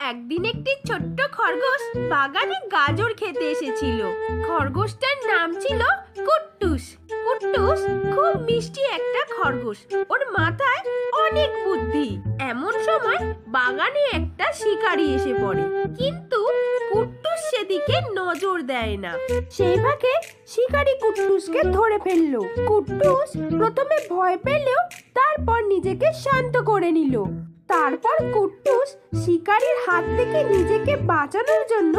একদিন একটি ছোট্ট খরগোশ বাগানে গাজর খেতে এসেছিল। খরগোশটার নাম ছিল কুট্টুস। কুট্টুস খুব মিষ্টি একটা খরগোশ, ওর মাথায় অনেক বুদ্ধি। এমন সময় বাগানে একটা শিকারী এসে পড়ে, কিন্তু কুট্টুস সেদিকে নজর দেয় না। সেই ফাঁকে শিকারী কুট্টুসকে ধরে ফেললো। কুট্টুস প্রথমে ভয় পেলেও তারপর নিজেকে শান্ত করে নিল। তারপর কুট্টুস শিকারীর হাত থেকে নিজেকে বাঁচানোর জন্য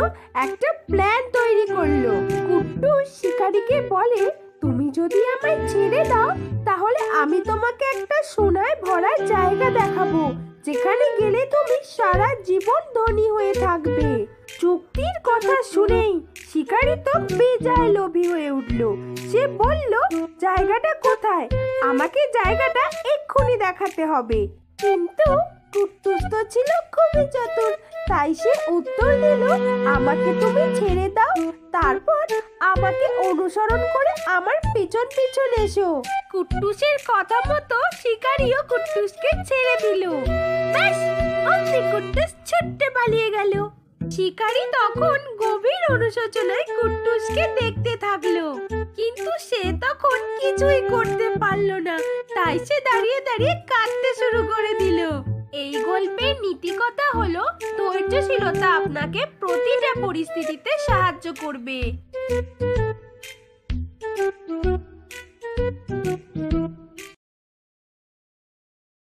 একটা প্ল্যান তৈরি করলো। কুট্টুস শিকারীকে বলে, তুমি যদি আমায় ছেড়ে দাও তাহলে আমি তোমাকে একটা সোনায় ভরা জায়গা দেখাবো, যেখানে গেলে তুমি সারা জীবন ধনী হয়ে থাকবে। চুক্তির কথা শুনেই শিকারী তো বেজায় লোভী হয়ে উঠলো। সে বলল, জায়গাটা কোথায়? আমাকে জায়গাটা এক্ষুনি দেখাতে হবে। কিন্তু কুট্টুস তো ছিল খুবই চতুর, তাই সে উত্তর দিল, আমাকে তুমি ছেড়ে দাও, তারপর আমাকে অনুসরণ করে আমার পিছন পিছন এসো। কুট্টুসের কথা মতো শিকারীও কুট্টুসকে ছেড়ে দিল। ব্যাস, অমনি কুট্টুস ছুটতে পালিয়ে গেল। শিকারী তখন গভীর অনুশোচনায় কুট্টুসকে দেখতে থাকলো, কিন্তু সে তখন কিছুই করতে পারলো না। তাই সে দাঁড়িয়ে দাঁড়িয়ে কাঁদতে শুরু করে দিল। এই গল্পের নীতি কথা হলো, ধৈর্যশীলতা আপনাকে প্রতিটা পরিস্থিতিতে সাহায্য করবে।